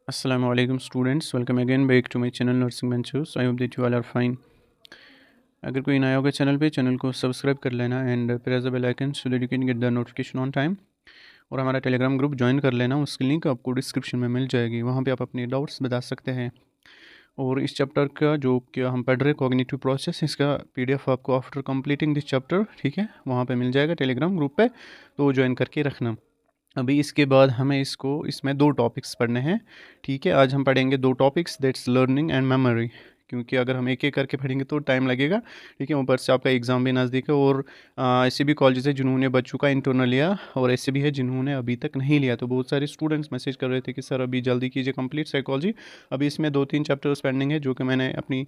Assalamu alaikum students, welcome again back to my channel Nursing Ventures. I hope that you all are fine. अगर कोई नया होगा channel पे, channel को subscribe कर लेना and press the bell icon so that you can get the notification on time. और हमारा टेलीग्राम ग्रुप ज्वाइन कर लेना, उसकी लिंक आपको डिस्क्रिप्शन में मिल जाएगी, वहाँ पे आप अपने डाउट्स बता सकते हैं। और इस चैप्टर का जो क्या हम पढ़ रहे हैं कॉग्निटिव प्रोसेस, इसका पीडीएफ आपको आफ्टर कंप्लीटिंग दिस चैप्टर, ठीक है, वहाँ पे मिल जाएगा टेलीग्राम ग्रुप पे, तो ज्वाइन करके रखना। अभी इसके बाद हमें इसमें दो टॉपिक्स पढ़ने हैं, ठीक है। आज हम पढ़ेंगे दो topics, that's learning and memory, क्योंकि अगर हम एक एक करके पढ़ेंगे तो टाइम लगेगा, ठीक है। ऊपर से आपका एग्ज़ाम भी नज़दीक है, और ऐसे भी कॉलेजेस है जिन्होंने बच्चों का इंटरनल लिया, और ऐसे भी है जिन्होंने अभी तक नहीं लिया। तो बहुत सारे स्टूडेंट्स मैसेज कर रहे थे कि सर अभी जल्दी कीजिए कंप्लीट साइकोलॉजी। अभी इसमें 2-3 चैप्टर्स पेंडिंग है जो कि मैंने अपनी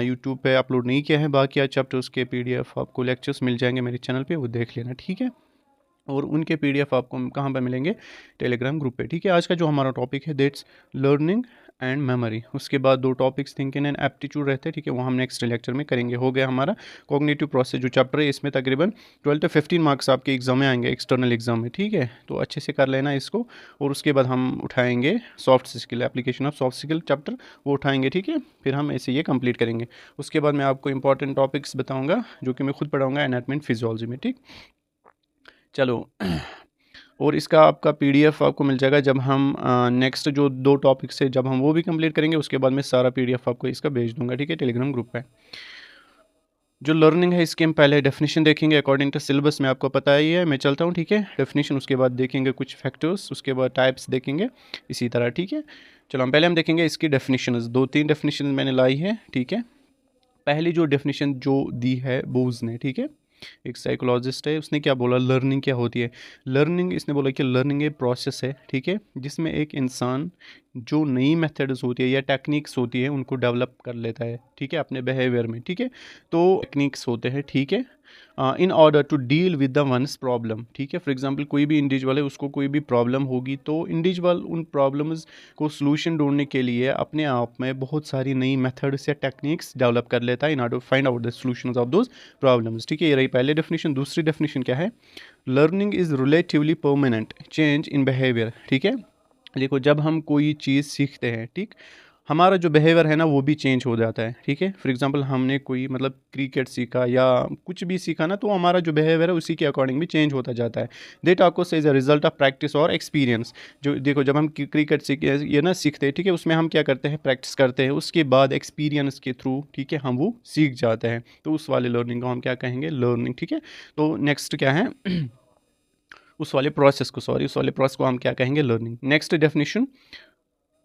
यूट्यूब पे अपलोड नहीं किया है। बाकी आज चैप्टर्स के पीडीएफ आपको लेक्चर्स मिल जाएंगे मेरे चैनल पे, वो देख लेना, ठीक है। और उनके पीडीएफ आपको कहाँ पे मिलेंगे? टेलीग्राम ग्रुप पे, ठीक है। आज का जो हमारा टॉपिक है दैट्स लर्निंग एंड मेमोरी। उसके बाद दो टॉपिक्स थिंकिंग एंड एप्टीट्यूड रहते हैं, ठीक है, वो हम नेक्स्ट लेक्चर में करेंगे। हो गया हमारा कॉग्निटिव प्रोसेस जो चैप्टर है, इसमें तकरीबन 12 से 15 मार्क्स आपके एग्जाम में आएंगे, एक्सटर्नल एग्जाम में, ठीक है। तो अच्छे से कर लेना इसको। और उसके बाद हम उठाएंगे soft skill, application of soft skill chapter, वो उठाएंगे, ठीक है। फिर हम ऐसे ये कंप्लीट करेंगे। उसके बाद मैं आपको इंपॉर्टेंट टॉपिक्स बताऊँगा जो कि मैं खुद पढ़ाऊँगा एनाटॉमी एंड फिजियोलॉजी में, ठीक। चलो और इसका आपका पीडीएफ आपको मिल जाएगा जब हम नेक्स्ट जो दो टॉपिक्स है, जब हम वो भी कंप्लीट करेंगे, उसके बाद मैं सारा पीडीएफ आपको इसका भेज दूंगा, ठीक है, टेलीग्राम ग्रुप पे। जो लर्निंग है इसके हम पहले डेफिनेशन देखेंगे अकॉर्डिंग टू सिलेबस में, आपको पता ही है। मैं चलता हूँ, ठीक है, डेफिनेशन, उसके बाद देखेंगे कुछ फैक्टर्स, उसके बाद टाइप्स देखेंगे इसी तरह, ठीक है। चलो हम देखेंगे इसकी डेफिनेशन, 2-3 डेफिनेशन मैंने लाई है, ठीक है। पहली जो डेफिनेशन जो दी है बोज ने, ठीक है, एक साइकोलॉजिस्ट है, उसने क्या बोला, लर्निंग क्या होती है। लर्निंग, इसने बोला कि लर्निंग एक प्रोसेस है, ठीक है, जिसमें एक इंसान जो नई मेथड्स होती है या टेक्निक्स होती है उनको डेवलप कर लेता है, ठीक है, अपने बिहेवियर में, ठीक है। तो टेक्निक्स होते हैं, ठीक है, in order to deal with the ones problem, ठीक है। फॉर एग्जांपल कोई भी इंडिविजुअल है, उसको कोई भी प्रॉब्लम होगी, तो इंडिविजुअल उन प्रॉब्लम्स को सोल्यूशन ढूंढने के लिए अपने आप में बहुत सारी नई मेथड्स या टेक्निक्स डेवलप कर लेता है in order to find out the solutions of those problems, ठीक है। ये रही पहले डेफिनेशन। दूसरी डेफिनेशन क्या है? Learning is relatively permanent change in behaviour, ठीक है। देखो, जब हम कोई चीज़ सीखते हैं, ठीक, हमारा जो बिहेवियर है ना वो भी चेंज हो जाता है, ठीक है। फॉर एग्जांपल हमने कोई मतलब क्रिकेट सीखा या कुछ भी सीखा ना, तो हमारा जो बिहेवियर है उसी के अकॉर्डिंग भी चेंज होता जाता है। That of course is a result of practice और एक्सपीरियंस। जो देखो, जब हम क्रिकेट ये ना सीखते हैं, ठीक है, उसमें हम क्या करते हैं, प्रैक्टिस करते हैं, उसके बाद एक्सपीरियंस के थ्रू, ठीक है, हम वो सीख जाते हैं। तो उस वाले लर्निंग को हम क्या कहेंगे? लर्निंग, ठीक है। तो नेक्स्ट क्या है? उस वाले प्रोसेस को, सॉरी, उस वाले प्रोसेस को हम क्या कहेंगे? Learning. Next definition,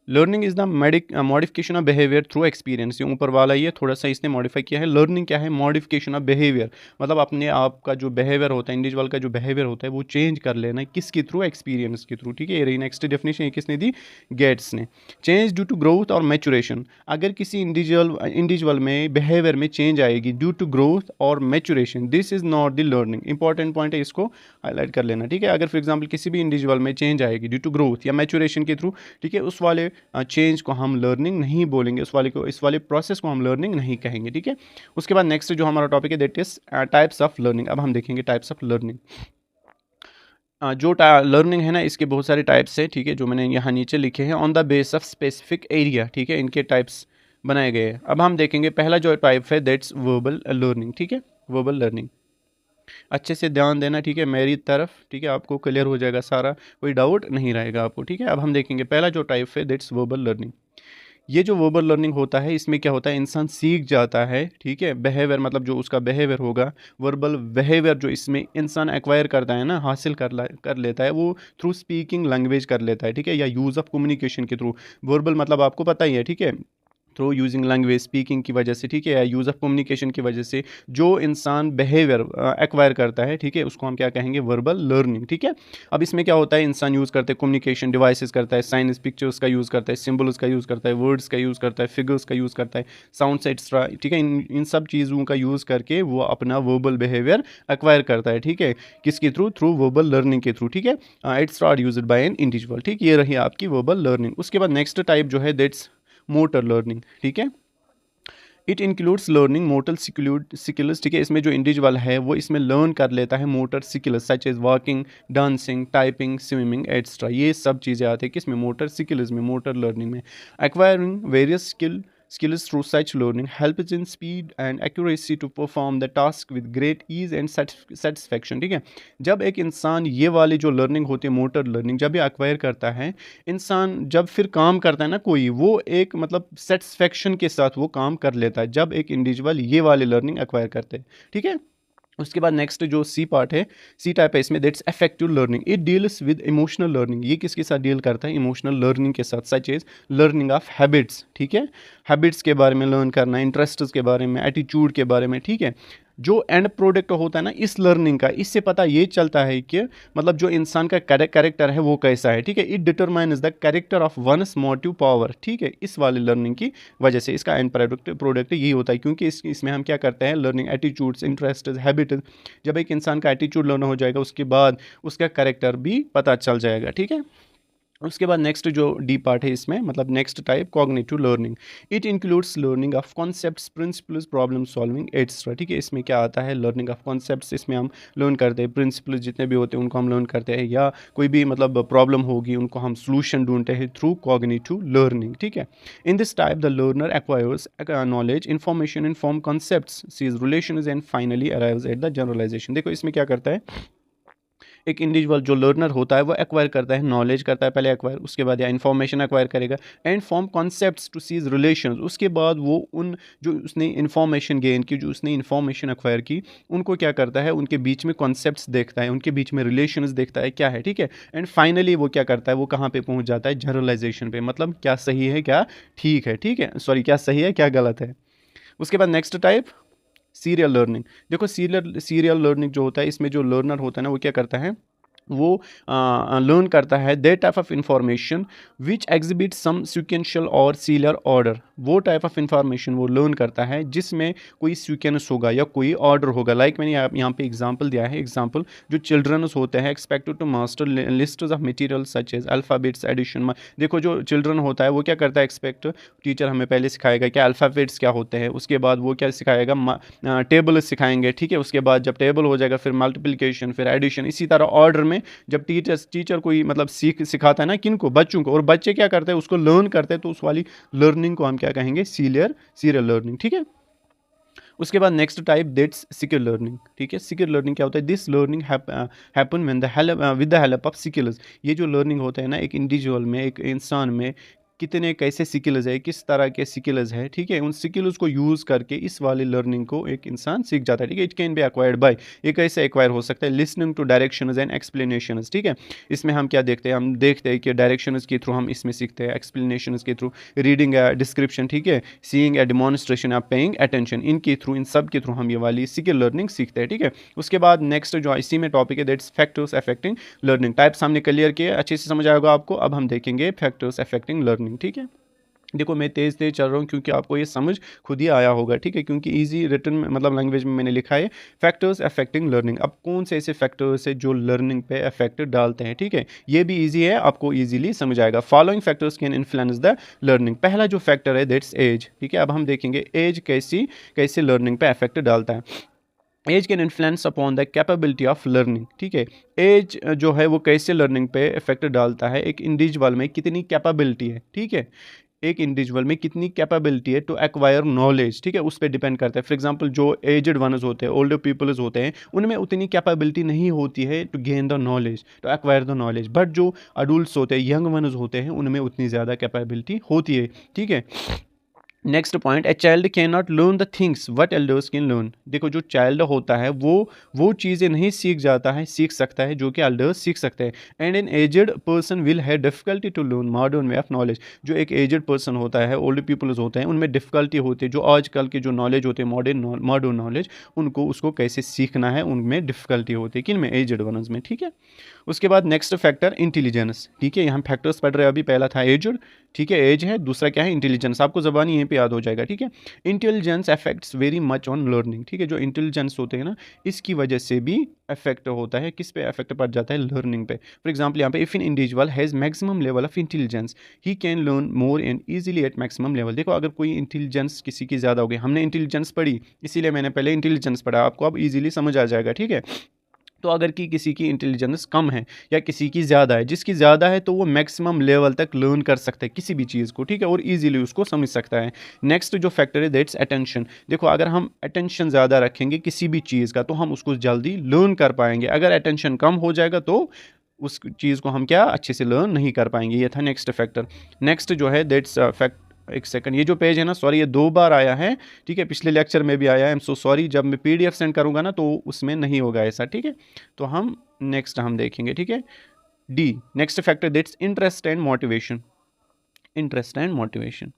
learning is the modification of behaviour through experience. ये ऊपर वाला ये थोड़ा सा इसने मॉडिफाई किया है। लर्निंग क्या है? मॉडिफिकेशन ऑफ बिहेवियर, मतलब अपने आप का जो बिहेवियर होता है, इंडिविजुअल का जो बिहेवियर होता है वो चेंज कर लेना है, किसके थ्रू? एक्सपीरियंस के थ्रू, ठीक है। ये रही नेक्स्ट डेफिनेशन, ये किसने दी? गेट्स ने। चेंज ड्यू टू ग्रोथ और मैचुरेशन, अगर किसी इंडिविजुअल में बिहेवियर में चेंज आएगी ड्यू टू ग्रोथ और maturation, this is not the learning. Important point है, इसको हाईलाइट कर लेना, ठीक है। अगर फॉर एग्जाम्पल किसी भी इंडिविजुअल में चेंज आएगी ड्यू टू ग्रोथ या मैचुरेशन के थ्रू, ठीक है, उस वाले चेंज को हम लर्निंग नहीं बोलेंगे, इस वाले प्रोसेस को हम लर्निंग नहीं कहेंगे, ठीक है। उसके बाद नेक्स्ट जो हमारा टॉपिक है that is types of learning. अब हम देखेंगे टाइप्स ऑफ लर्निंग। जो लर्निंग है ना, इसके बहुत सारे टाइप्स है, ठीक है, जो मैंने यहाँ नीचे लिखे हैं on the base of specific area, ठीक है, इनके टाइप्स बनाए गए हैं। अब हम देखेंगे पहला जो टाइप है दैट्स वर्बल लर्निंग, ठीक है, वर्बल लर्निंग। अच्छे से ध्यान देना, ठीक है, मेरी तरफ, ठीक है, आपको क्लियर हो जाएगा सारा, कोई डाउट नहीं रहेगा आपको, ठीक है। अब हम देखेंगे पहला जो टाइप है दैट्स वर्बल लर्निंग। ये जो वर्बल लर्निंग होता है, इसमें क्या होता है, इंसान सीख जाता है, ठीक है। बिहेवियर मतलब जो उसका बिहेवियर होगा, वर्बल बिहेवियर जो इसमें इंसान एक्वायर करता है ना, हासिल कर लेता है, वो थ्रू स्पीकिंग लैंग्वेज कर लेता है, ठीक है, या यूज़ ऑफ कम्युनिकेशन के थ्रू। वर्बल मतलब आपको पता ही है, ठीक है, थ्रू यूजिंग लैंग्वेज, स्पीकिंग की वजह से, ठीक है, या यूज़ ऑफ कम्युनिकेशन की वजह से जो इंसान बिहेवियर एक्वायर करता है, ठीक है, उसको हम क्या कहेंगे? वर्बल लर्निंग, ठीक है। अब इसमें क्या होता है, इंसान यूज़ करते हैं कम्युनिकेशन डिवाइसेस करता है, साइंस, पिक्चर्स का यूज़ करता है, सिम्बल्स का यूज़ करता है, वर्ड्स का यूज़ करता है, फिगर्स का यूज़ करता है, साउंड्स एक्स्ट्रा, ठीक है, इन सब चीज़ों का यूज़ करके वो अपना वर्बल बिहेवियर एक्वायर करता है, ठीक है, किसके थ्रू? थ्रू वर्बल लर्निंग के थ्रू, ठीक है। It's are used by an individual, ठीक, ये रही आपकी वर्बल लर्निंग। उसके बाद नेक्स्ट टाइप जो है दैट्स मोटर लर्निंग, ठीक है। It includes learning motor skills, ठीक है। इसमें जो इंडिविजुअल है वो इसमें लर्न कर लेता है motor skills such as walking, dancing, typing, swimming extra. ये सब चीज़ें आती है किसमें, मोटर स्किल्स में, मोटर लर्निंग में। Acquiring various skills through such learning helps in speed and accuracy to perform the task with great ease and satisfaction, ठीक है। जब एक इंसान ये वाली जो लर्निंग होती है मोटर लर्निंग जब ये एक्वायर करता है, इंसान जब फिर काम करता है ना कोई, वो एक मतलब सेटिस्फेक्शन के साथ वो काम कर लेता है जब एक इंडिविजुअल ये वाली लर्निंग एक्वायर करते हैं, ठीक है। उसके बाद नेक्स्ट जो सी पार्ट है, सी टाइप है इसमें, that's affective learning. It deals with emotional learning. ये किसके साथ डील करता है, इमोशनल लर्निंग के साथ, such as learning of habits, ठीक है। हैबिट्स के बारे में लर्न करना, इंटरेस्ट्स के बारे में, एटीट्यूड के बारे में, ठीक है। जो एंड प्रोडक्ट होता है ना इस लर्निंग का, इससे पता ये चलता है कि मतलब जो इंसान का कैरेक्टर है वो कैसा है, ठीक है। It determines the character of वनस motive power, ठीक है। इस वाली लर्निंग की वजह से इसका एंड प्रोडक्ट यही होता है, क्योंकि इसमें हम क्या करते हैं, लर्निंग एटीट्यूड्स, इंटरेस्ट, हैबिट। जब एक इंसान का एटीट्यूड लर्न हो जाएगा उसके बाद उसका कैरेक्टर भी पता चल जाएगा, ठीक है। उसके बाद नेक्स्ट जो डी पार्ट है इसमें, मतलब next type cognitive learning. It includes learning of concepts, principles, problem solving extra, ठीक है। इसमें क्या आता है, लर्निंग ऑफ कॉन्सेप्ट्स, इसमें हम लर्न करते हैं, प्रिंसिपल्स जितने भी होते हैं उनको हम लर्न करते हैं, या कोई भी मतलब प्रॉब्लम होगी उनको हम सोल्यूशन ढूंढते हैं थ्रू कॉग्निटिव लर्निंग, ठीक है। In this type the learner acquires knowledge, information in form concepts, sees relations and finally arrives at the generalisation. देखो इसमें क्या करता है, एक इंडिविजुअल जो लर्नर होता है वो एक्वायर करता है, नॉलेज करता है पहले एक्वायर, उसके बाद या इन्फॉर्मेशन एक्वायर करेगा, and form concepts to sees relations. उसके बाद वो उन जो उसने इन्फॉर्मेशन गेन की, जो उसने इन्फॉर्मेशन एक्वायर की, उनको क्या करता है, उनके बीच में कॉन्सेप्ट्स देखता है, उनके बीच में रिलेशंस देखता है क्या है, ठीक है। एंड फाइनली वो क्या करता है, वो कहाँ पे पहुँच जाता है, जनरलाइजेशन पे, मतलब क्या सही है क्या ठीक है, ठीक है, सॉरी क्या सही है क्या गलत है। उसके बाद नेक्स्ट टाइप सीरियल लर्निंग। देखो सीरियल लर्निंग जो होता है, इसमें जो लर्नर होता है ना वो क्या करता है, वो लर्न करता है that type of information which exhibit some sequential और सीरियल ऑर्डर। वो टाइप ऑफ इंफॉर्मेशन वो लर्न करता है जिसमें कोई सीक्वेंस होगा या कोई ऑर्डर होगा। लाइक मैंने यहाँ पे एग्जांपल दिया है, एग्जांपल जो चिल्ड्रंस होते हैं expected to master list of material such as alphabets, addition. देखो जो चिल्ड्रन होता है वो क्या करता है, एक्सपेक्ट टीचर हमें पहले सिखाएगा क्या अल्फ़ाबेट्स क्या होते हैं, उसके बाद वो क्या सिखाएगा, टेबल सिखाएंगे, ठीक है। उसके बाद जब टेबल हो जाएगा फिर मल्टीप्लिकेशन, फिर एडिशन, इसी तरह ऑर्डर में जब टीचर कोई मतलब सिखाता है ना किनको, बच्चों को, और बच्चे क्या करते हैं उसको लर्न करते हैं, तो उस वाली लर्निंग को हम क्या कहेंगे, सीरियल लर्निंग, ठीक है। उसके बाद next type that's secure learning, ठीक है। सिक्योर लर्निंग क्या होता है, this learning happen when the help with the help of skills. ये जो लर्निंग होता है ना एक इंडिविजुअल में, एक इंसान में कितने कैसे स्किल्स है, किस तरह के स्किल्स है, ठीक है। उन स्किल्स को यूज़ करके इस वाली लर्निंग को एक इंसान सीख जाता है, ठीक है। It can be acquired by, ये कैसे एक्वायर हो सकता है, listening to directions and explanations, ठीक है। इसमें हम क्या देखते हैं, हम देखते हैं कि डायरेक्शंस के थ्रू हम इसमें सीखते हैं, एक्सप्लेनेशंस के थ्रू, रीडिंग डिस्क्रिप्शन, ठीक है, सीइंग ए डिमॉन्स्ट्रेशन, आप पेइंग अटेंशन, इनके थ्रू, इन सब के थ्रू हम ये वाली स्किल लर्निंग सीखते हैं, ठीक है। उसके बाद नेक्स्ट जो इसी में टॉपिक है that's factors affecting learning. Types हमने क्लियर किए, अच्छे से समझ आएगा आपको। अब हम देखेंगे फैक्टर्स अफेक्टिंग लर्निंग, ठीक है। देखो मैं तेज़ चल रहा हूँ क्योंकि आपको ये समझ खुद ही आया होगा, ठीक है, क्योंकि इजी रिटन में मतलब लैंग्वेज में मैंने लिखा है फैक्टर्स अफेक्टिंग लर्निंग। अब कौन से ऐसे फैक्टर्स है जो लर्निंग पे अफेक्ट डालते हैं, ठीक है, ये भी इजी है, आपको इजीली समझ आएगा। Following factors can influence the learning. पहला जो फैक्टर है दैट्स एज, ठीक है। अब हम देखेंगे एज कैसे लर्निंग पे अफेक्ट डालता है। Age can influence upon the capability of learning, ठीक है। एज जो है वो कैसे लर्निंग पे इफेक्ट डालता है, एक इंडिविजुअल में कितनी कैपेबिलिटी है, ठीक है, एक इंडिविजुअल में कितनी कैपेबिलिटी है टू एक्वायर नॉलेज, ठीक है, उस पर डिपेंड करता है। फॉर एग्जांपल जो एजड वनस होते हैं, ओल्डर पीपल्स होते हैं, उनमें उतनी कैपेबिलिटी नहीं होती है to gain the knowledge, to acquire the knowledge. But जो अडल्ट होते हैं, यंग वनस होते हैं, उनमें उतनी ज़्यादा कैपेबिलिटी होती है, ठीक है। Next point, a child can not learn the things what elders can learn. देखो जो चाइल्ड होता है वो चीज़ें नहीं सीख सकता है जो कि एल्डर्स सीख सकते हैं। And an aged person will have difficulty to learn modern way of knowledge. जो एक एजड पर्सन होता है, ओल्ड पीपल्स होते हैं, उनमें डिफिकल्टी होती है, जो आजकल के जो नॉलेज होते हैं मॉडर्न नॉलेज, उसको कैसे सीखना है, उनमें डिफिकल्टी होती है, किन में, एजड वनस में, ठीक है। उसके बाद नेक्स्ट फैक्टर इंटेलिजेंस, ठीक है, यहाँ फैक्टर्स पढ़ रहे हैं अभी, पहला था एज, ठीक है, एज है, दूसरा क्या है इंटेलिजेंस, आपको ज़बानी यहीं पे याद हो जाएगा, ठीक है। Intelligence affects very much on learning, ठीक है, जो इंटेलिजेंस होते हैं ना इसकी वजह से भी अफेक्ट होता है, किस पे अफेक्ट पड़ जाता है, लर्निंग पे। फॉर एग्जाम्पल यहाँ पे if an individual has maximum level of intelligence he can learn more and easily at maximum level. देखो अगर कोई इंटेलिजेंस किसी की ज़्यादा हो गई, हमने इंटेलिजेंस पढ़ी इसीलिए मैंने पहले इंटेलिजेंस पढ़ा, आपको अब ईजिली समझ आ जाएगा, ठीक है। तो अगर कि किसी की इंटेलिजेंस कम है या किसी की ज़्यादा है, जिसकी ज़्यादा है तो वो मैक्सिमम लेवल तक लर्न कर सकता है किसी भी चीज़ को, ठीक है, और इजीली उसको समझ सकता है। नेक्स्ट जो फैक्टर है दैट्स अटेंशन। देखो अगर हम अटेंशन ज़्यादा रखेंगे किसी भी चीज़ का तो हम उसको जल्दी लर्न कर पाएंगे, अगर अटेंशन कम हो जाएगा तो उस चीज़ को हम क्या अच्छे से लर्न नहीं कर पाएंगे। ये था नेक्स्ट फैक्टर। नेक्स्ट जो है दैट्स फैक्ट, एक सेकंड, ये जो पेज है ना, सॉरी ये 2 बार आया है, ठीक है, पिछले लेक्चर में भी आया है, आई एम सो सॉरी, जब मैं पीडीएफ सेंड करूंगा ना तो उसमें नहीं होगा ऐसा, ठीक है। तो हम नेक्स्ट हम देखेंगे, ठीक है। D next factor that's interest and motivation. Interest and motivation,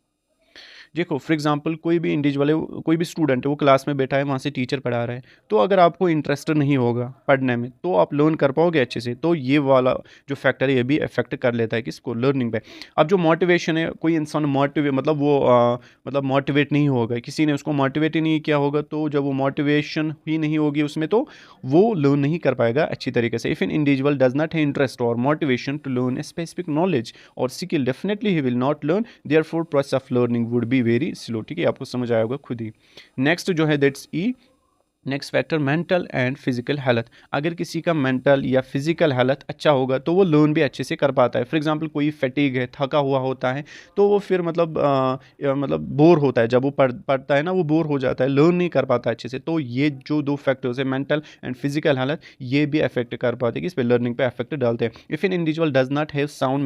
देखो फॉर एग्जांपल कोई भी इंडिविजुअल है, कोई भी स्टूडेंट है, वो क्लास में बैठा है, वहाँ से टीचर पढ़ा रहा है, तो अगर आपको इंटरेस्ट नहीं होगा पढ़ने में तो आप लर्न कर पाओगे अच्छे से, तो ये वाला जो फैक्टर है ये भी अफेक्ट कर लेता है किसको, लर्निंग पे। अब जो मोटिवेशन है, कोई इंसान मोटिवेट मतलब वो मतलब मोटिवेट नहीं होगा, किसी ने उसको मोटिवेट ही नहीं किया होगा, तो जब वो मोटिवेशन ही नहीं होगी उसमें तो वो लर्न नहीं कर पाएगा अच्छी तरीके से। If an individual does not have interest और motivation to learn a specific knowledge और skill, definitely he will not learn, therefore process of learning would be very slow, ठीक है, आपको समझ आया होगा खुद ही। नेक्स्ट जो है that's E next factor mental and physical health. अगर किसी का मेंटल या फिजिकल हेल्थ अच्छा होगा तो वो लर्न भी अच्छे से कर पाता है। फॉर एग्जांपल कोई फैटिग है, थका हुआ होता है, तो वो फिर मतलब बोर होता है, जब वो पढ़ता है ना वो बोर हो जाता है, लर्न नहीं कर पाता अच्छे से। तो ये जो 2 फैक्टर्स है मेंटल एंड फिजिकल हेल्थ, ये भी अफेक्ट कर पाते हैं, इस पर लर्निंग पे अफेक्ट डालते हैं। If an individual does not have sound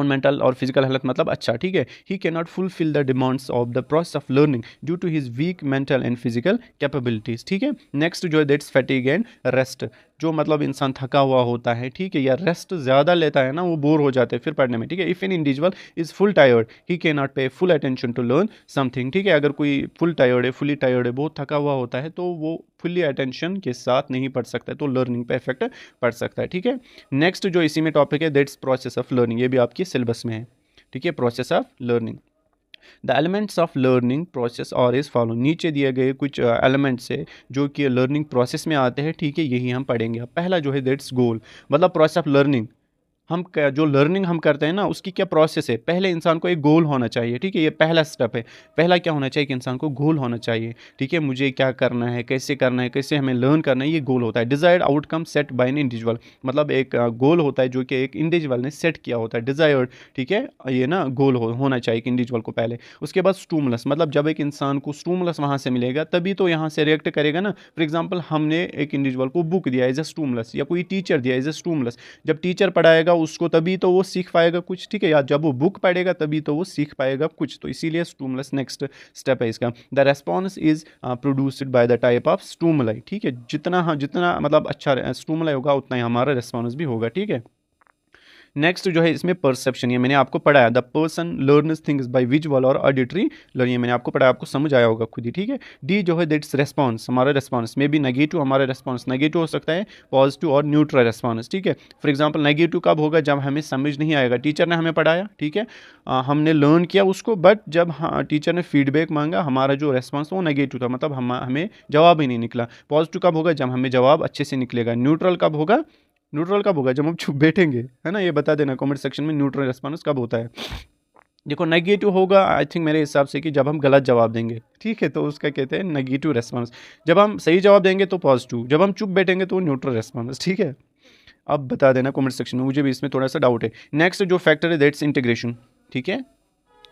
mental और फिजिकल हेल्थ मतलब अच्छा, ठीक है, he can not fulfil the demands of the process of learning due to his weak mental and physical capabilities, ठीक है। नेक्स्ट जो है दैट्स फैटिग एंड रेस्ट, जो मतलब इंसान थका हुआ होता है, ठीक है, या रेस्ट ज़्यादा लेता है ना वो बोर हो जाते हैं फिर पढ़ने में, ठीक है। If an individual is full tired he can not pay full attention to learn something, ठीक है, अगर कोई फुल टायर्ड है, फुली टायर्ड है, बहुत थका हुआ होता है, तो वो फुल्ली अटेंशन के साथ नहीं पढ़ सकता है, तो लर्निंग पे इफेक्ट पड़ सकता है, ठीक है। नेक्स्ट जो इसी में टॉपिक है दैट्स प्रोसेस ऑफ लर्निंग, ये भी आपकी सिलेबस में है, ठीक है, process of learning. The elements of learning process और इज फॉलो, नीचे दिए गए कुछ एलिमेंट्स है जो कि लर्निंग प्रोसेस में आते हैं, ठीक है, यही हम पढ़ेंगे। पहला जो है दैट्स गोल, मतलब प्रोसेस ऑफ लर्निंग, हम जो लर्निंग हम करते हैं ना उसकी क्या प्रोसेस है, पहले इंसान को एक गोल होना चाहिए, ठीक है, ये पहला स्टेप है। पहला क्या होना चाहिए कि इंसान को गोल होना चाहिए, ठीक है, मुझे क्या करना है, कैसे करना है, कैसे हमें लर्न करना है, ये गोल होता है। Desired outcome set by an individual, मतलब एक गोल होता है जो कि एक इंडिविजुअल ने सेट किया होता है, डिजायर्ड, ठीक है, ये ना गोल होना चाहिए कि इंडिविजुअल को पहले। उसके बाद स्टूमुलस, मतलब जब एक इंसान को स्टूमुलस वहाँ से मिलेगा तभी तो यहाँ से रिएक्ट करेगा ना। फॉर एग्जाम्पल हमने एक इंडिविजुअल को बुक दिया एज ए स्टूमुलस या कोई टीचर दिया एज ए स्टूमुलस, जब टीचर पढ़ाएगा उसको तभी तो वो सीख पाएगा कुछ, ठीक है, या जब वो बुक पढ़ेगा तभी तो वो सीख पाएगा कुछ, तो इसीलिए स्टूमुलस नेक्स्ट स्टेप है इसका। The response is produced by the type of stimuli, ठीक है, जितना मतलब अच्छा स्टूमुलाई होगा उतना ही हमारा रेस्पॉन्स भी होगा, ठीक है। नेक्स्ट जो है इसमें परसेप्शन, ये मैंने आपको पढ़ाया, the person learns things by visual और ऑडिटरी लर्निंग, ये मैंने आपको पढ़ाया, आपको समझ आया होगा खुद ही, ठीक है। डी जो है दैट्स रेस्पॉन्स, हमारा रेस्पॉन्स में भी नेगेटिव, हमारा रेस्पॉन्स नेगेटिव हो सकता है, पॉजिटिव और न्यूट्रल रेस्पॉन्स, ठीक है। फॉर एग्जाम्पल नेगेटिव कब होगा, जब हमें समझ नहीं आएगा, टीचर ने हमें पढ़ाया, ठीक है, हमने लर्न किया उसको, बट जब टीचर ने फीडबैक मांगा हमारा जो रेस्पॉन्स वो नेगेटिव था, मतलब हमें जवाब ही नहीं निकला। पॉजिटिव कब होगा, जब हमें जवाब अच्छे से निकलेगा। न्यूट्रल कब होगा, जब हम चुप बैठेंगे, है ना, ये बता देना कमेंट सेक्शन में न्यूट्रल रेस्पॉन्स कब होता है। देखो नेगेटिव होगा आई थिंक मेरे हिसाब से कि जब हम गलत जवाब देंगे, ठीक है, तो उसका कहते हैं नेगेटिव रेस्पॉन्स। जब हम सही जवाब देंगे तो पॉजिटिव, जब हम चुप बैठेंगे तो न्यूट्रल रेस्पॉन्स, ठीक है। अब बता देना कमेंट सेक्शन में, मुझे भी इसमें थोड़ा सा डाउट है। नेक्स्ट जो फैक्टर है दैट्स इंटीग्रेशन, ठीक है,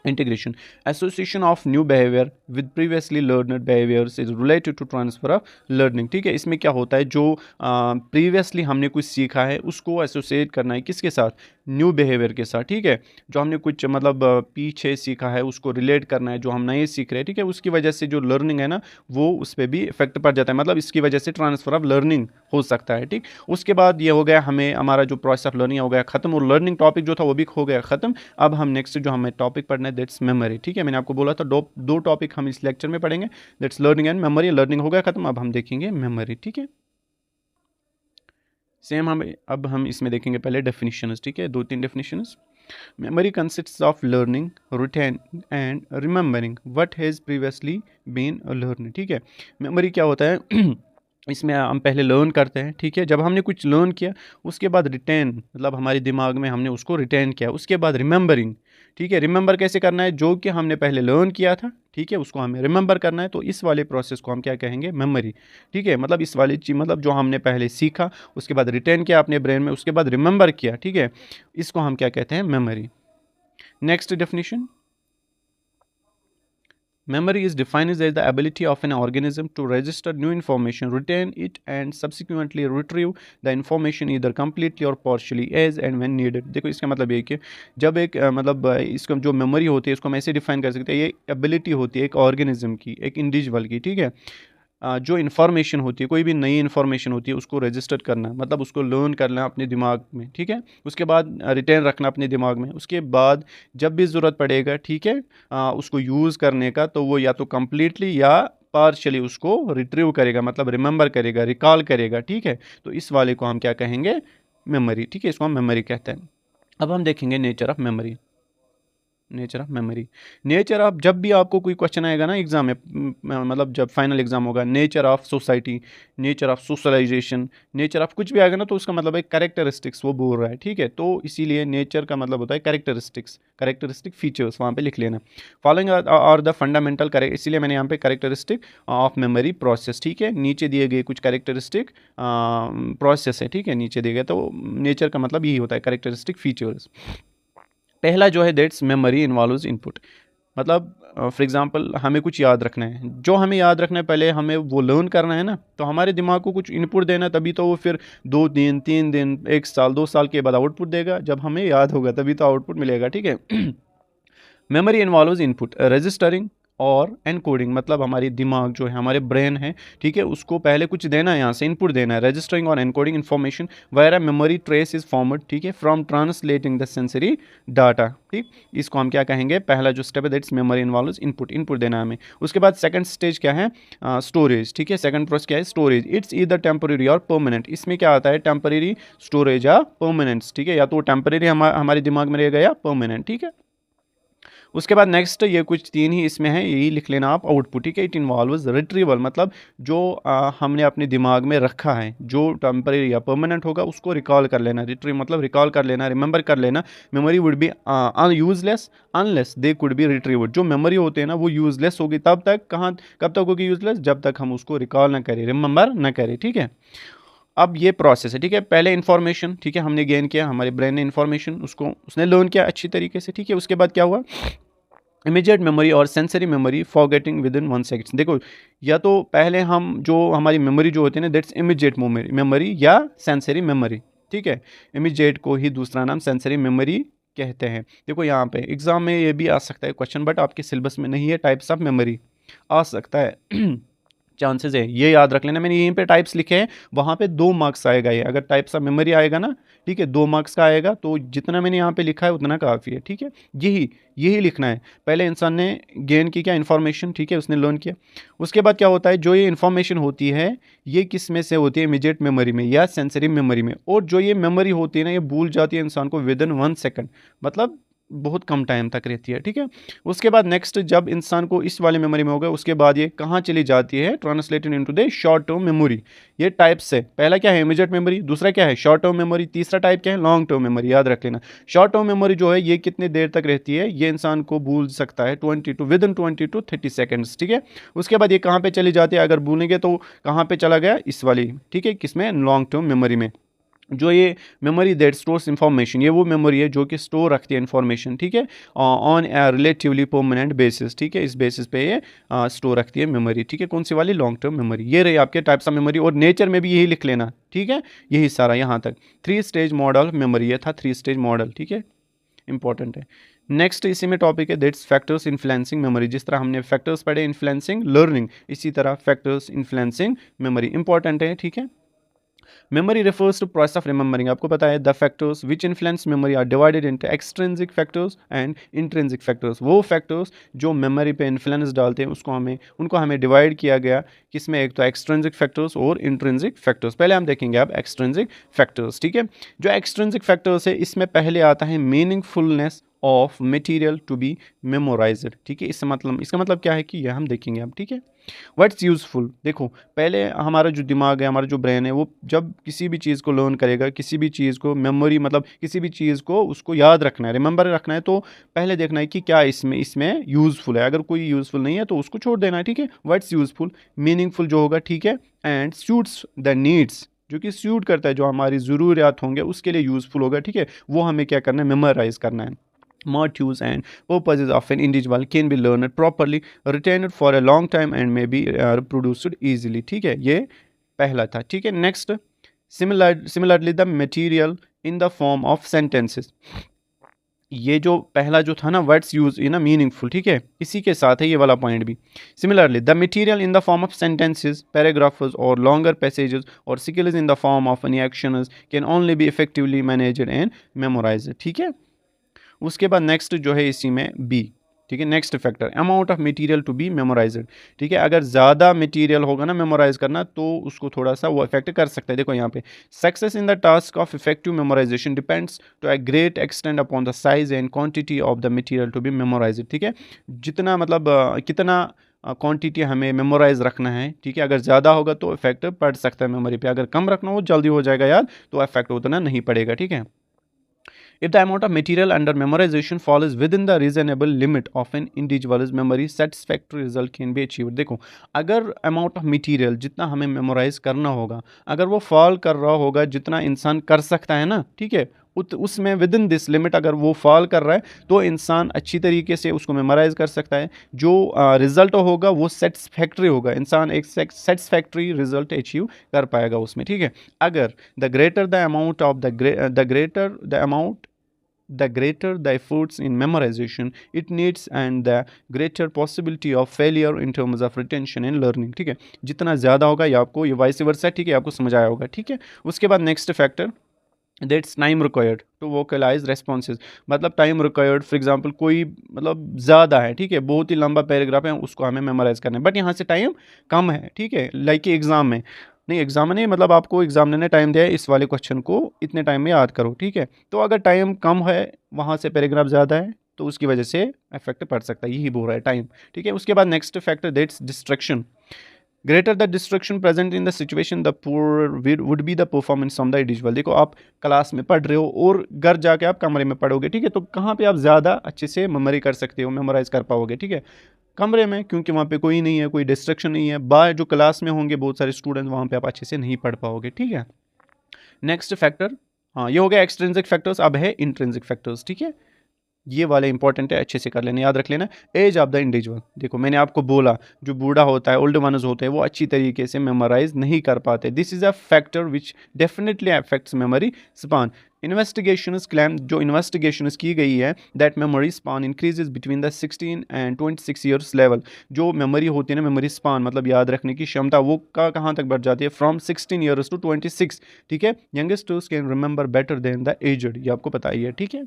integration association of new behaviour with previously learned behaviours is related to transfer of learning, ठीक है। इसमें क्या होता है, जो प्रीवियसली हमने कुछ सीखा है उसको एसोसिएट करना है किसके साथ, न्यू बिहेवियर के साथ, ठीक है। जो हमने कुछ मतलब पीछे सीखा है उसको रिलेट करना है जो हम नए सीख रहे हैं, ठीक है, उसकी वजह से जो लर्निंग है ना वो उस पर भी इफेक्ट पड़ जाता है, मतलब इसकी वजह से ट्रांसफर ऑफ लर्निंग हो सकता है, ठीक। उसके बाद ये हो गया, हमें हमारा जो प्रोसेस ऑफ लर्निंग हो गया खत्म, और लर्निंग टॉपिक जो था वो भी हो गया खत्म। अब हम नेक्स्ट जो हमें टॉपिक पढ़ना है दैट्स मेमोरी, ठीक है, मैंने आपको बोला था दो टॉपिक हम इस लेक्चर में पढ़ेंगे, that's learning and memory. Learning हो गया खत्म, अब हम देखेंगे मेमोरी, ठीक है। सेम हम इसमें देखेंगे पहले डेफिनेशंस, ठीक है, 2-3 definitions. Memory consists of learning, retain and remembering what has previously been learn, ठीक है। मेमोरी क्या होता है इसमें हम पहले लर्न करते हैं, ठीक है। जब हमने कुछ लर्न किया उसके बाद रिटेन, मतलब हमारे दिमाग में हमने उसको रिटेन किया, उसके बाद रिमेंबरिंग, ठीक है। रिमेंबर कैसे करना है, जो कि हमने पहले लर्न किया था, ठीक है, उसको हमें रिमेंबर करना है, तो इस वाले प्रोसेस को हम क्या कहेंगे, मेमोरी, ठीक है। मतलब इस वाली चीज, मतलब जो हमने पहले सीखा उसके बाद रिटेन किया अपने ब्रेन में, उसके बाद रिमेंबर किया, ठीक है, इसको हम क्या कहते हैं, memory. Next definition, memory is defined as the ability of an organism to register new information, retain it, and subsequently retrieve the information either completely or partially as and when needed। देखो इसका मतलब ये कि जब एक इसको जो memory होती है इसको हम ऐसे डिफाइन कर सकते हैं, ये एबिलिटी होती है एक ऑर्गेनिज्म की, एक इंडिविजुअल की, ठीक है। जो इन्फॉर्मेशन होती है, कोई भी नई इन्फॉर्मेशन होती है उसको रजिस्टर करना, मतलब उसको लर्न करना अपने दिमाग में, ठीक है। उसके बाद रिटेन रखना अपने दिमाग में, उसके बाद जब भी ज़रूरत पड़ेगा, ठीक है, उसको यूज़ करने का, तो वो या तो कम्प्लीटली या पार्शली उसको रिट्रीव करेगा, मतलब रिमेंबर करेगा, रिकॉल करेगा, ठीक है। तो इस वाले को हम क्या कहेंगे, मेमोरी, ठीक है, इसको हम मेमोरी कहते हैं। अब हम देखेंगे nature of memory. Nature of memory, nature of, जब भी आपको कोई क्वेश्चन आएगा ना एग्जाम में, मतलब जब फाइनल एग्जाम होगा, nature of society, nature of socialization, nature of कुछ भी आएगा ना, तो उसका मतलब है कैरेक्टरिस्टिक्स, वो बोल रहा है, ठीक है। तो इसीलिए नेचर का मतलब होता है कैरेक्टरिस्टिक्स, कैरेक्टरिस्टिक फीचर्स, वहाँ पे लिख लेना। Following are the fundamental correct, इसीलिए मैंने यहाँ पे कैरेक्टरिस्टिक ऑफ मेमोरी प्रोसेस, ठीक है, नीचे दिए गए कुछ कैरेक्टरिस्टिक प्रोसेस है, ठीक है, नीचे दिए गए। तो नेचर का मतलब यही होता है कैरेक्टरिस्टिक फीचर्स। पहला जो है दैट्स मेमोरी इन्वॉल्व्स इनपुट, मतलब फॉर एग्जांपल हमें कुछ याद रखना है, जो हमें याद रखना है पहले हमें वो लर्न करना है ना, तो हमारे दिमाग को कुछ इनपुट देना है, तभी तो वो फिर 2 दिन 3 दिन 1 साल 2 साल के बाद आउटपुट देगा, जब हमें याद होगा तभी तो आउटपुट मिलेगा, ठीक है। मेमोरी इन्वॉल्व्स इनपुट रजिस्टरिंग और एनकोडिंग, मतलब हमारी दिमाग जो है, हमारे ब्रेन है, ठीक है, उसको पहले कुछ देना है, यहाँ से इनपुट देना है, रजिस्टरिंग और encoding information वायरा memory trace is formed, ठीक है, from translating the sensory data, ठीक। इसको हम क्या कहेंगे, पहला जो स्टेप है that's memory involves input, input देना हमें। उसके बाद सेकंड स्टेज क्या है, स्टोरेज, ठीक है, सेकंड प्रोसेस क्या है, स्टोरेज। इट्स ईदर टेम्परेरी और परमानेंट, इसमें क्या आता है, टेम्परेरी स्टोरेज या परमानेंट, ठीक है, या तो टेम्परेरी हमारे दिमाग में रहेगा या परमानेंट, ठीक है। उसके बाद नेक्स्ट ये कुछ 3 ही इसमें है, यही लिख लेना आप, आउटपुट, ठीक है। इट इन्वॉल्व्स रिट्रीवल, मतलब जो हमने अपने दिमाग में रखा है, जो टेम्परेरी या परमानेंट होगा उसको रिकॉल कर लेना, रिट्रीव मतलब रिकॉल कर लेना, रिमेंबर कर लेना। Memory would be useless unless they could be retrieved, जो मेमोरी होते हैं ना वो यूजलेस होगी तब तक, कब तक होगी यूजलेस, जब तक हम उसको रिकॉल ना करें, रिमेंबर ना करें, ठीक है। अब ये प्रोसेस है, ठीक है, पहले इन्फॉर्मेशन, ठीक है, हमने गेन किया, हमारे ब्रेन ने इन्फॉर्मेशन उसको उसने लर्न किया अच्छी तरीके से, ठीक है। उसके बाद क्या हुआ, इमीडिएट मेमोरी और sensory memory forgetting with in 1 second. देखो, या तो पहले हम जो हमारी मेमोरी जो होती है ना दैट्स इमीडिएट मेमोरी या सेंसरी मेमोरी, ठीक है। इमीडिएट को ही दूसरा नाम सेंसरी मेमोरी कहते हैं। देखो यहाँ पे एग्जाम में ये भी आ सकता है क्वेश्चन, बट आपके सिलेबस में नहीं है, टाइप्स ऑफ मेमोरी आ सकता है। चांसेस है, ये याद रख लेना, मैंने यहीं पे टाइप्स लिखे हैं, वहाँ पे 2 मार्क्स आएगा ये, अगर टाइप्स ऑफ मेमोरी आएगा ना, ठीक है, 2 मार्क्स का आएगा, तो जितना मैंने यहाँ पे लिखा है उतना काफ़ी है, ठीक है। यही यही लिखना है, पहले इंसान ने गेन की क्या इन्फॉर्मेशन, ठीक है, उसने लर्न किया। उसके बाद क्या होता है, जो ये इन्फॉर्मेशन होती है ये किस में से होती है, इमीडिएट मेमोरी में या सेंसरी मेमोरी में, और जो ये मेमोरी होती है ना ये भूल जाती है इंसान को विद इन 1 सेकेंड, मतलब बहुत कम टाइम तक रहती है, ठीक है। उसके बाद नेक्स्ट जब इंसान को इस वाले मेमोरी में होगा, उसके बाद ये कहाँ चली जाती है, translated into the short term memory. ये टाइप से पहला क्या है, इमीडिएट मेमोरी, दूसरा क्या है, शॉर्ट टर्म मेमोरी, तीसरा टाइप क्या है, लॉन्ग टर्म मेमोरी, याद रख लेना। शॉर्ट टर्म मेमोरी जो है ये कितनी देर तक रहती है, ये इंसान को भूल सकता है 20 to 30 सेकेंड्स, ठीक है। उसके बाद ये कहाँ पे चली जाती है, अगर भूलेंगे तो कहाँ पे चला गया, इस वाली, ठीक है, किसमें, लॉन्ग टर्म मेमोरी में। जो ये मेमोरी दैट स्टोर्स इंफॉर्मेशन, ये वो मेमोरी है जो कि स्टोर रखती है इंफॉर्मेशन, ठीक है, on A relatively permanent basis, ठीक है, इस बेसिस पे ये स्टोर रखती है मेमोरी, ठीक है। कौन सी वाली, लॉन्ग टर्म मेमोरी। ये रही आपके टाइप्स ऑफ मेमोरी, और नेचर में भी यही लिख लेना, ठीक है, यही सारा यहाँ तक। 3 स्टेज मॉडल मेमोरी, ये था 3 स्टेज मॉडल, ठीक है, इंपॉर्टेंट है। नेक्स्ट इसी में टॉपिक है दैट्स फैक्टर्स इन्फ्लुएंसिंग मेमोरी। जिस तरह हमने फैक्टर्स पढ़े इन्फ्लुएंसिंग लर्निंग, इसी तरह फैक्टर्स इन्फ्लुएंसिंग मेमोरी इंपॉर्टेंट है, ठीक है। Memory refers to process of remembering. आपको पता है the factors which influence memory are divided into extrinsic factors and intrinsic factors. वो factors जो memory पे influence डालते हैं उनको हमें divide किया गया किसमें, एक तो extrinsic factors और intrinsic factors. पहले हम देखेंगे अब extrinsic factors, ठीक है। जो extrinsic factors है इसमें पहले आता है meaningfulness of material to be memorized, ठीक है। इसका मतलब क्या है कि यह हम देखेंगे अब, ठीक है। व्हाट्स यूज़फुल, देखो पहले हमारा जो दिमाग है, हमारा जो ब्रेन है, वो जब किसी भी चीज़ को लर्न करेगा, किसी भी चीज़ को मेमोरी मतलब किसी भी चीज़ को उसको याद रखना है, रिमेंबर रखना है, तो पहले देखना है कि क्या इसमें यूज़फुल है। अगर कोई यूज़फुल नहीं है तो उसको छोड़ देना है, ठीक है। व्हाट्स यूज़फुल, मीनिंगफुल जो होगा, ठीक है, एंड सूट्स द नीड्स, जो कि सूट करता है, जो हमारी ज़रूरियात होंगे उसके लिए यूज़फुल होगा, ठीक है। वो हमें क्या करना है, मेमोराइज करना है। Motives and purposes of an individual can be learned properly, retained for a long time and may be reproduced easily, ठीक है। ये पहला था, ठीक है। Next, similarly the material in the form of sentences, ये जो पहला जो था ना, words use in a meaningful, ठीक है, इसी के साथ है ये वाला पॉइंट भी। Similarly the material in the form of sentences, paragraphs और लॉन्गर पैसेजेस और sequence in the form of any actions can only B effectively managed and memorised, ठीक है। उसके बाद नेक्स्ट जो है इसी में बी, ठीक है। Next factor, amount of material to be memorized, ठीक है। अगर ज़्यादा मटेरियल होगा ना मेमोराइज करना, तो उसको थोड़ा सा वो इफेक्ट कर सकता है। देखो यहाँ पे, success in the task of effective memorization depends to a great extend upon the size and quantity of the material to be memorized, ठीक है। जितना मतलब कितना क्वांटिटी हमें मेमोराइज रखना है, ठीक है। अगर ज़्यादा होगा तो इफेक्ट पड़ सकता है मेमोरी पे, अगर कम रखना हो जल्दी हो जाएगा याद, तो इफेक्ट उतना नहीं पड़ेगा, ठीक है। If the amount of material under memorization falls within the reasonable limit of an individual's memory, satisfactory result can be achieved. देखो, अगर amount of material जितना हमें memorize करना होगा, अगर वो fall कर रहा होगा जितना इंसान कर सकता है ना, ठीक है, उसमें विद इन दिस लिमिट अगर वो फॉल कर रहा है, तो इंसान अच्छी तरीके से उसको मेमोराइज कर सकता है। जो रिजल्ट होगा वो सेटिस्फैक्ट्री होगा, इंसान एक सेटिस्फैक्ट्री रिजल्ट अचीव कर पाएगा उसमें, ठीक है। अगर the greater the amount of the greater the efforts in memorization it needs and the greater possibility of failure in terms of retention and learning, ठीक है। जितना ज़्यादा होगा, ये आपको ये वाइस वर्सा, ठीक है, आपको समझ आया होगा, ठीक है। उसके बाद next factor, that's time required to vocalize responses, मतलब टाइम रिक्वायर्ड, फॉर एग्जांपल कोई मतलब ज़्यादा है, ठीक है, बहुत ही लंबा पैराग्राफ है, उसको हमें मेमोराइज करना है, बट यहाँ से टाइम कम है, ठीक है। लाइक कि एग्जाम में नहीं, मतलब आपको एग्जामिनर ने टाइम दिया है, इस वाले क्वेश्चन को इतने टाइम में याद करो, ठीक है। तो अगर टाइम कम है, वहाँ से पैराग्राफ ज़्यादा है, तो उसकी वजह से इफेक्ट पड़ सकता है, यही बोल रहा है टाइम, ठीक है। उसके बाद next factor, that's distraction, greater the destruction present in the situation the poor would be the performance from the individual. देखो, आप क्लास में पढ़ रहे हो और घर जाके आप कमरे में पढ़ोगे, ठीक है, तो कहाँ पे आप ज़्यादा अच्छे से मेमोरी कर सकते हो, मेमोराइज कर पाओगे, ठीक है, कमरे में, क्योंकि वहाँ पे कोई नहीं है, कोई डिस्ट्रक्शन नहीं है। बाहर जो क्लास में होंगे बहुत सारे स्टूडेंट्स, वहाँ पे आप अच्छे से नहीं पढ़ पाओगे, ठीक है। नेक्स्ट फैक्टर, हाँ, ये हो गया एक्सट्रिंसिक फैक्टर्स, अब है इंट्रिंसिक फैक्टर्स, ठीक है। ये वाले इंपॉर्टेंट है, अच्छे से कर लेना, याद रख लेना। एज ऑफ द इंडिविजुअल, देखो मैंने आपको बोला जो बूढ़ा होता है, ओल्ड वनस होते हैं, वो अच्छी तरीके से मेमोराइज नहीं कर पाते। This is a factor which definitely affects memory span. Investigations claim, जो इन्वेस्टिगेशंस की गई है, that memory span increases between the 16 and 26 years level. जो मेमोरी होती है ना, मेमोरी स्पान मतलब याद रखने की क्षमता, वो कहाँ तक बढ़ जाती है, फ्रॉम 16 ईयर्स टू 26, ठीक है। Youngsters can remember better than the aged, ये आपको पता ही है, ठीक है।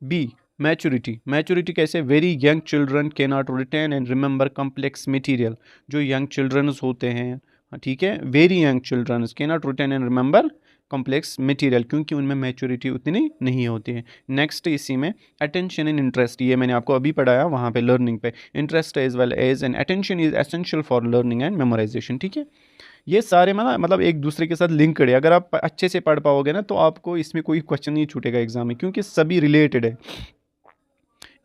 बी, मैच्योरिटी कैसे, very young children can not retain and remember complex material. जो यंग चिल्ड्रंस होते हैं, ठीक है, very young childrens can not retain and remember complex material, क्योंकि उनमें मैच्योरिटी उतनी नहीं होती है। नेक्स्ट इसी में अटेंशन एंड इंटरेस्ट, ये मैंने आपको अभी पढ़ाया वहाँ पे लर्निंग पे, interest as well as and attention is essential for learning and memorization, ठीक है। ये सारे मतलब एक दूसरे के साथ लिंक्ड है, अगर आप अच्छे से पढ़ पाओगे ना, तो आपको इसमें कोई क्वेश्चन नहीं छूटेगा एग्जाम में, क्योंकि सभी रिलेटेड है।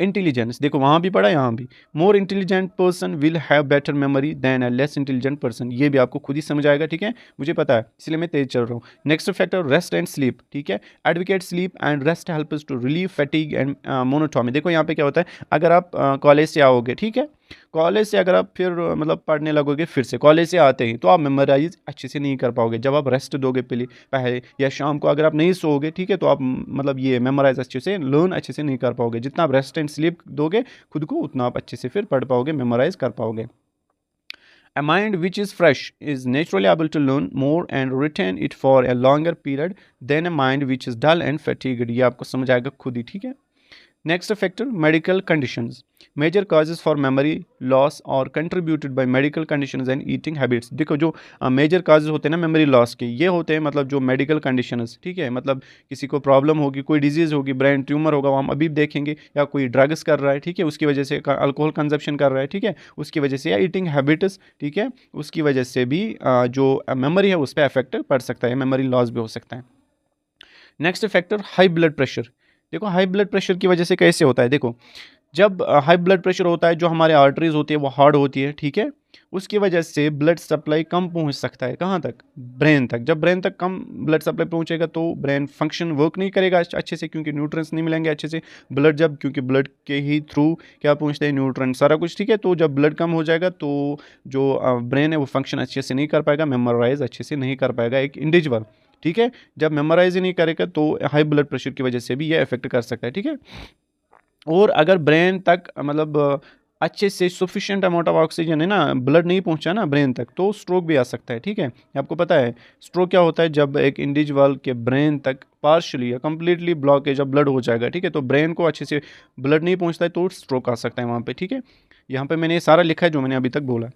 इंटेलिजेंस, देखो वहाँ भी पढ़ा, यहाँ भी, more intelligent person will have better memory than a less intelligent person, ये भी आपको खुद ही समझ आएगा, ठीक है, मुझे पता है, इसलिए मैं तेज चल रहा हूँ। Next factor, rest and sleep, ठीक है, advocate sleep and rest helps to relieve fatigue and monotony. देखो यहाँ पे क्या होता है, अगर आप कॉलेज से आओगे, ठीक है, कॉलेज से अगर आप फिर मतलब पढ़ने लगोगे, फिर से कॉलेज से आते ही, तो आप मेमोराइज अच्छे से नहीं कर पाओगे। जब आप रेस्ट दोगे पहले या शाम को अगर आप नहीं सोओगे, ठीक है, तो आप मतलब ये मेमोराइज अच्छे से, लर्न अच्छे से नहीं कर पाओगे। जितना आप रेस्ट एंड स्लीप दोगे खुद को, उतना आप अच्छे से फिर पढ़ पाओगे, मेमोराइज कर पाओगे। A mind which is fresh is naturally able to learn more and retain it for a longer period than a mind which is dull and fatigued. ये आपको समझ आएगा खुद ही, ठीक है। Next factor medical conditions, major causes for memory loss और contributed by medical conditions and eating habits. देखो जो मेजर काजेज होते हैं ना मेमोरी लॉस के, ये होते हैं मतलब जो मेडिकल कंडीशंस, ठीक है, मतलब किसी को प्रॉब्लम होगी, कोई डिजीज़ होगी, ब्रेन ट्यूमर होगा, वो हम अभी देखेंगे, या कोई ड्रग्स कर रहा है, ठीक है, उसकी वजह से अल्कोहल कंजप्शन कर रहा है, ठीक है, उसकी वजह से, या ईटिंग हैबिट्स, ठीक है, उसकी वजह से भी जो मेमोरी है उस पर इफेक्ट पड़ सकता है, मेमोरी लॉस भी हो सकता है। Next factor high blood pressure. देखो हाई ब्लड प्रेशर की वजह से कैसे होता है, देखो जब हाई ब्लड प्रेशर होता है, जो हमारे आर्टरीज होती है वो हार्ड होती है, ठीक है, उसकी वजह से ब्लड सप्लाई कम पहुंच सकता है, कहाँ तक, ब्रेन तक। जब ब्रेन तक कम ब्लड सप्लाई पहुंचेगा तो ब्रेन फंक्शन वर्क नहीं करेगा अच्छे से, क्योंकि न्यूट्रिएंट्स नहीं मिलेंगे अच्छे से। ब्लड जब, क्योंकि ब्लड के ही थ्रू क्या पहुंचते हैं, न्यूट्रिएंट्स सारा कुछ, ठीक है, तो जब ब्लड कम हो जाएगा तो जो ब्रेन है वो फंक्शन अच्छे से नहीं कर पाएगा, मेमोराइज अच्छे से नहीं कर पाएगा एक इंडिविजुअल, ठीक है। जब मेमोराइज ही नहीं करेगा तो हाई ब्लड प्रेशर की वजह से भी ये इफेक्ट कर सकता है, ठीक है। और अगर ब्रेन तक मतलब अच्छे से सफिशिएंट अमाउंट ऑफ ऑक्सीजन है ना, ब्लड नहीं पहुंचा ना ब्रेन तक, तो स्ट्रोक भी आ सकता है, ठीक है। आपको पता है स्ट्रोक क्या होता है, जब एक इंडिविजुअल के ब्रेन तक पार्शली या कंप्लीटली ब्लॉकेज ऑफ ब्लड हो जाएगा, ठीक है, तो ब्रेन को अच्छे से ब्लड नहीं पहुंचता है तो स्ट्रोक आ सकता है वहाँ पे, ठीक है। यहाँ पे मैंने ये सारा लिखा है जो मैंने अभी तक बोला।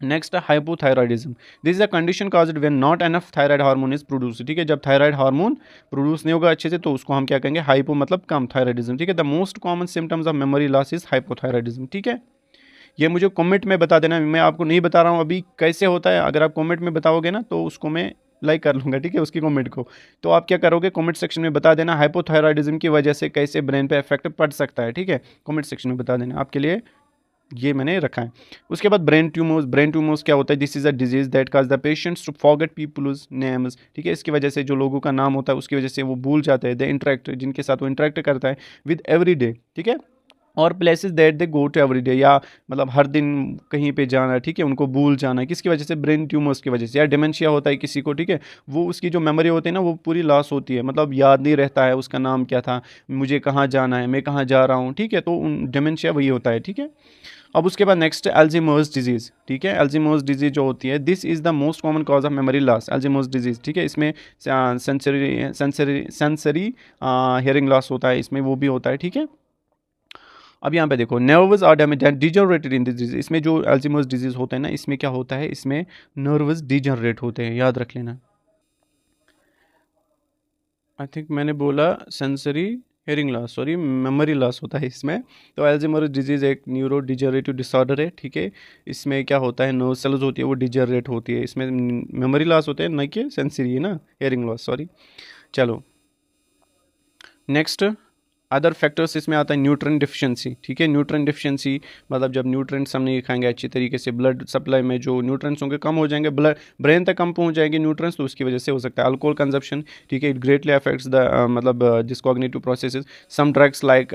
Next hypothyroidism, this is a condition caused when not enough thyroid hormone is produce, ठीक है, जब थायराइड हार्मोन प्रोड्यूस नहीं होगा अच्छे से तो उसको हम क्या कहेंगे, हाइपो मतलब कम थायराइडिज्म, ठीक है। The most common symptoms of memory loss is hypothyroidism, ठीक है। ये मुझे कमेंट में बता देना, मैं आपको नहीं बता रहा हूँ अभी कैसे होता है, अगर आप कमेंट में बताओगे ना तो उसको मैं लाइक कर लूँगा, ठीक है, उसकी कमेंट को। तो आप क्या करोगे, कमेंट सेक्शन में बता देना हाइपोथायराइडिज्म की वजह से कैसे ब्रेन पे इफेक्ट पड़ सकता है, ठीक है, कमेंट सेक्शन में बता देना, आपके लिए ये मैंने रखा है। उसके बाद ब्रेन ट्यूमर्स, ब्रेन ट्यूमर्स क्या होता है, this is a disease that cause the patients to forget peoples names, ठीक है, इसकी वजह से जो लोगों का नाम होता है उसकी वजह से वो भूल जाते हैं, दे इंटरेक्ट, जिनके साथ वो इंटरेक्ट करता है विद एवरी डे, ठीक है, और places that they go to every day, या मतलब हर दिन कहीं पे जाना, ठीक है, उनको भूल जाना, किसकी वजह से, ब्रेन ट्यूमर्स की वजह से। या डिमेंशिया होता है किसी को, ठीक है, वो उसकी जो मेमोरी होती है ना वो पूरी लॉस होती है, मतलब याद नहीं रहता है उसका नाम क्या था, मुझे कहाँ जाना है, मैं कहाँ जा रहा हूँ, ठीक है, तो डिमेंशिया वही होता है, ठीक है। अब उसके बाद नेक्स्ट एल्जीमर्स डिजीज़, ठीक है, एल्जीमर्स डिजीज जो होती है, this is the most common cause of memory loss, Alzheimer's disease, ठीक है, इसमें सेंसरी हियरिंग लॉस होता है, इसमें वो भी होता है, ठीक है। अब यहाँ पे देखो nerves are damage degenerated in this disease, इसमें जो एल्जीमर्स डिजीज होता है ना, इसमें क्या होता है, इसमें नर्व्स डिजनरेट होते हैं, याद रख लेना। आई थिंक मैंने बोला sensory hearing loss, sorry memory loss होता है इसमें। तो एल्जीमर्स डिजीज़ एक न्यूरो डिजनरेटिव डिसऑर्डर है, ठीक है, इसमें क्या होता है, नर्व सेल्स होती है वो डिजनरेट होती है, इसमें मेमोरी लॉस होते हैं, ना कि सेंसरी है ना, हेयरिंग लॉस, सॉरी। चलो नेक्स्ट अदर फैक्टर्स, इसमें आता है न्यूट्रिएंट डिफिशिएंसी, ठीक है, न्यूट्रिएंट डिफिशिएंसी मतलब जब न्यूट्रिएंट्स हम नहीं खाएंगे अच्छी तरीके से, ब्लड सप्लाई में जो न्यूट्रिएंट्स होंगे कम हो जाएंगे, ब्लड ब्रेन तक कम पहुंच जाएंगे न्यूट्रिएंट्स, तो उसकी वजह से हो सकता है। अल्कोहल कंजप्शन, ठीक है, इट ग्रेटली अफेक्ट्स द मतलब this cognitive processes, some drugs like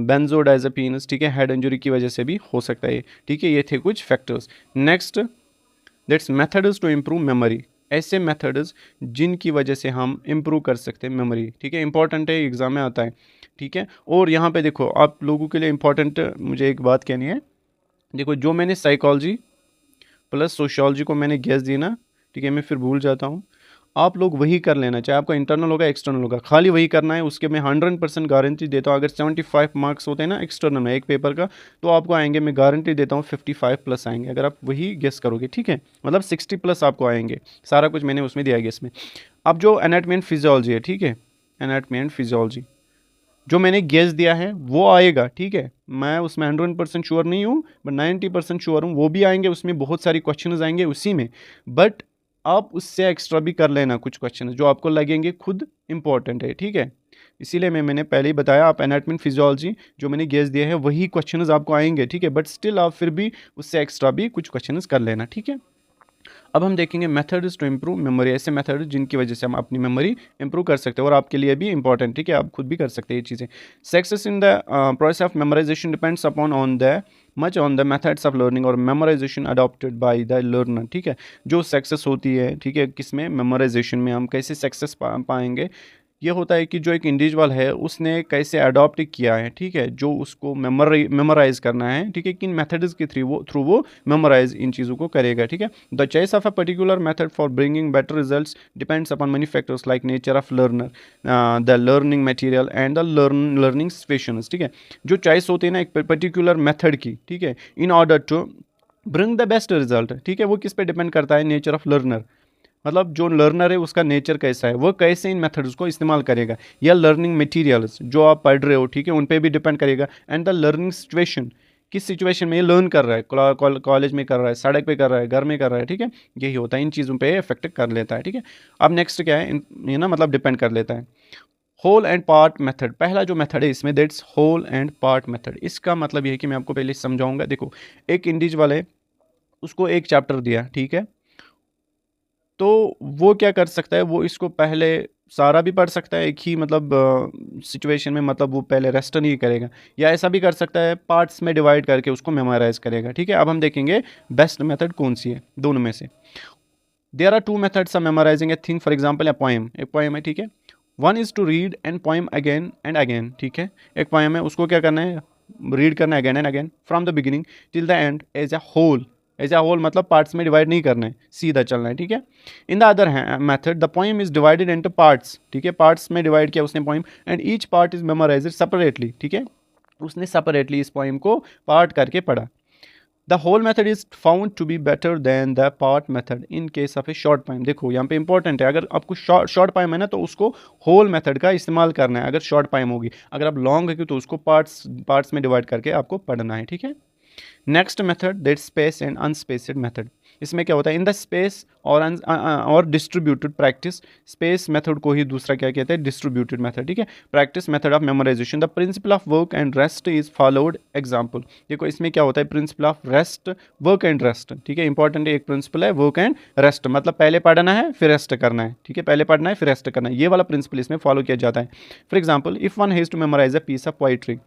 benzodiazepines, ठीक है, हेड इंजरी की वजह से भी हो सकता है, ठीक है, ये थे कुछ factors. Next that's methods to improve memory, ऐसे मेथड्स जिनकी वजह से हम इम्प्रूव कर सकते हैं मेमोरी, ठीक है, इंपॉर्टेंट है, एग्जाम में आता है, ठीक है। और यहाँ पे देखो आप लोगों के लिए इंपॉर्टेंट मुझे एक बात कहनी है, देखो जो मैंने साइकोलॉजी प्लस सोशियोलॉजी को मैंने गैस दी ना, ठीक है, मैं फिर भूल जाता हूँ, आप लोग वही कर लेना, चाहे आपका इंटरनल होगा एक्सटर्नल होगा, खाली वही करना है, उसके मैं 100% गारंटी देता हूँ। अगर 75 मार्क्स होते हैं ना एक्सटर्नल में एक पेपर का, तो आपको आएंगे, मैं गारंटी देता हूँ 55 प्लस आएंगे, अगर आप वही गेस करोगे, ठीक है, मतलब 60 प्लस आपको आएंगे, सारा कुछ मैंने उसमें दिया गेस में। अब जो एनाटॉमी एंड फिजियोलॉजी है, ठीक है, एनाटॉमी एंड फिजियोलॉजी जो मैंने गेस दिया है वो आएगा, ठीक है, मैं उसमें 100% श्योर नहीं हूँ बट 90% श्योर हूँ, वो भी आएंगे, उसमें बहुत सारी क्वेश्चंस आएंगे उसी में, बट आप उससे एक्स्ट्रा भी कर लेना कुछ क्वेश्चन जो आपको लगेंगे खुद इंपॉर्टेंट है, ठीक है। इसीलिए मैंने पहले ही बताया, आप एनाटॉमी फिजियोलॉजी जो मैंने गेस दिया है वही क्वेश्चंस आपको आएंगे, ठीक है, बट स्टिल आप फिर भी उससे एक्स्ट्रा भी कुछ क्वेश्चंस कर लेना, ठीक है। अब हम देखेंगे मेथड्स टू इम्प्रूव मेमोरी, ऐसे मेथड जिनकी वजह से हम अपनी मेमोरी इंप्रूव कर सकते हैं और आपके लिए भी इंपॉर्टेंट, ठीक है, आप खुद भी कर सकते हैं ये चीज़ें। Success in the process of memorisation depends upon on the much on the methods of learning और memorisation adopted by the learner, ठीक है, जो सक्सेस होती है, ठीक है, किस में, मेमोराइजेशन में, हम कैसे सक्सेस पाएंगे, ये होता है कि जो एक इंडिविजुअल है उसने कैसे अडॉप्ट किया है, ठीक है, जो उसको मेमोराइज करना है, ठीक है, किन मेथड्स के थ्रू वो मेमोराइज इन चीज़ों को करेगा, ठीक है। The choice of a particular method for bringing better results depends upon many factors like nature of learner, the learning material and the learning situations, ठीक है। जो चॉइस होती है ना एक पर्टिकुलर मेथड की, ठीक है, in order to bring the best result, ठीक है, वो किस पे डिपेंड करता है, नेचर ऑफ लर्नर, मतलब जो लर्नर है उसका नेचर कैसा है, वो कैसे इन मेथड्स को इस्तेमाल करेगा, या लर्निंग मटेरियल्स जो आप पढ़ रहे हो, ठीक है, उन पे भी डिपेंड करेगा, एंड द लर्निंग सिचुएशन, किस सिचुएशन में ये लर्न कर रहा है, कॉलेज में कर रहा है, सड़क पे कर रहा है, घर में कर रहा है, ठीक है, यही होता है, इन चीज़ों पे इफेक्ट कर लेता है, ठीक है। अब नेक्स्ट क्या है, ये ना मतलब डिपेंड कर लेता है। होल एंड पार्ट मेथड, पहला जो मेथड है इसमें, that's whole and part method. इसका मतलब ये है कि मैं आपको पहले समझाऊंगा। देखो, एक इंडिविजुअल है, उसको एक चैप्टर दिया, ठीक है, तो वो क्या कर सकता है, वो इसको पहले सारा भी पढ़ सकता है एक ही मतलब सिचुएशन में, मतलब वो पहले रेस्ट नहीं करेगा, या ऐसा भी कर सकता है पार्ट्स में डिवाइड करके उसको मेमोराइज करेगा, ठीक है। अब हम देखेंगे बेस्ट मेथड कौन सी है दोनों में से। There are two methods of memorizing a thing, for example a poem, एक पोएम है, ठीक है। One is to read and poem again and again, ठीक है, एक पोएम है उसको क्या करना है, रीड करना है again and again from the beginning till the end as a whole, as a whole मतलब पार्ट्स में डिवाइड नहीं करना है, सीधा चलना है, ठीक है। In the other method the poem is divided into parts, ठीक है, पार्ट्स में डिवाइड किया उसने poem, and each part is memorized separately, ठीक है, उसने सेपरेटली इस पोएम को पार्ट करके पढ़ा। The whole method is found to be better than the part method in case of a short poem. देखो यहाँ पे इंपॉर्टेंट है, अगर आपको शॉर्ट पोएम है ना तो उसको होल मेथड का इस्तेमाल करना है, अगर शॉर्ट पोएम होगी, अगर आप लॉन्ग है तो उसको पार्ट्स में डिवाइड करके आपको पढ़ना है, ठीक है। Next method that space and unspaced method. इसमें क्या होता है, इन द स्पेस और डिस्ट्रीब्यूटेड प्रैक्टिस, स्पेस मेथड को ही दूसरा क्या कहते हैं, डिस्ट्रीब्यूटेड मेथड, ठीक है, practice method of memorisation. The principle of work and rest is followed. Example देखो, इसमें क्या होता है, principle of rest, work and rest, ठीक है, इंपॉर्टेंट एक प्रिंसिपल है वर्क एंड रेस्ट, मतलब पहले पढ़ना है फिर रेस्ट करना है, ठीक है, पहले पढ़ना है फिर रेस्ट करना है, ये वाला प्रिंसिपल इसमें फॉलो किया जाता है। For example, if one has to memorise a piece of poetry,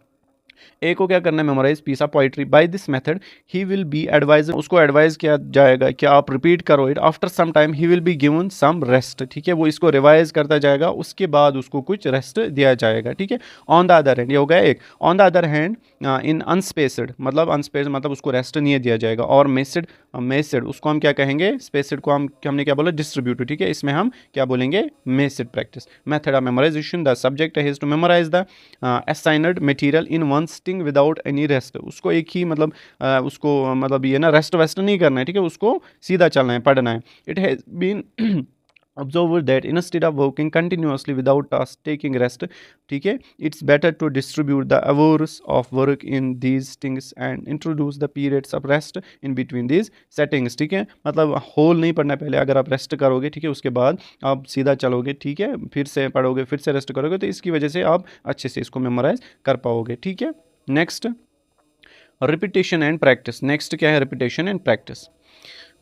A को क्या करना है, memorise piece of poetry, by this method he will be advise, उसको एडवाइज किया जाएगा कि आप रिपीट करो it, after some time he will be given some rest, ठीक है, वो इसको रिवाइज करता जाएगा, उसके बाद उसको कुछ रेस्ट दिया जाएगा, ठीक है। ऑन द अदर हैंड, ये हो गया एक। On the other hand in unspaced, मतलब अनस्पेस्ड मतलब उसको रेस्ट नहीं दिया जाएगा, और मेसिड उसको हम क्या कहेंगे, स्पेसिड को हमने क्या बोला, डिस्ट्रीब्यूटेड, ठीक है, इसमें हम क्या बोलेंगे, massed practice method of memorisation. The subject has to memorise the assigned material in one sitting without any rest, उसको एक ही मतलब उसको मतलब ये ना रेस्ट वेस्ट नहीं करना है, ठीक है, उसको सीधा चलना है, पढ़ना है। It has been observed that instead of working continuously without task taking rest, ठीक है, it's better to distribute the hours of work in these things and introduce the periods of rest in between these settings, ठीक है, मतलब whole नहीं पढ़ना पहले, अगर आप रेस्ट करोगे, ठीक है, उसके बाद आप सीधा चलोगे, ठीक है, फिर से पढ़ोगे, फिर से रेस्ट करोगे, तो इसकी वजह से आप अच्छे से इसको मेमोराइज कर पाओगे, ठीक है। Next, repetition and practice. Next क्या है, repetition and practice.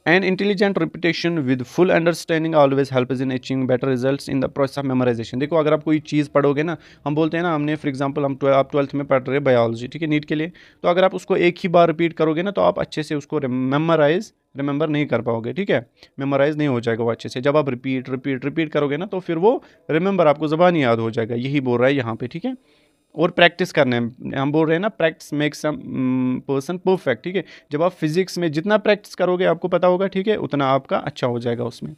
An intelligent repetition with full understanding always helps in achieving better results in the process of memorization। देखो, अगर आप कोई चीज़ पढ़ोगे ना, हम बोलते हैं ना, हमने फॉर एग्जांपल आप 12th में पढ़ रहे हैं बायोलॉजी, ठीक है, नीट के लिए, तो अगर आप उसको एक ही बार रिपीट करोगे ना तो आप अच्छे से उसको रिमेंबर नहीं कर पाओगे, ठीक है, मेमोराइज नहीं हो जाएगा वो अच्छे से। जब आप रिपीट करोगे ना तो फिर वो रिमेंबर आपको ज़बानी याद हो जाएगा, यही बोल रहा है यहाँ पे, ठीक है। और प्रैक्टिस करना है, हम बोल रहे हैं ना, practice makes some person perfect, ठीक है, जब आप फिजिक्स में जितना प्रैक्टिस करोगे आपको पता होगा, ठीक है, उतना आपका अच्छा हो जाएगा उसमें।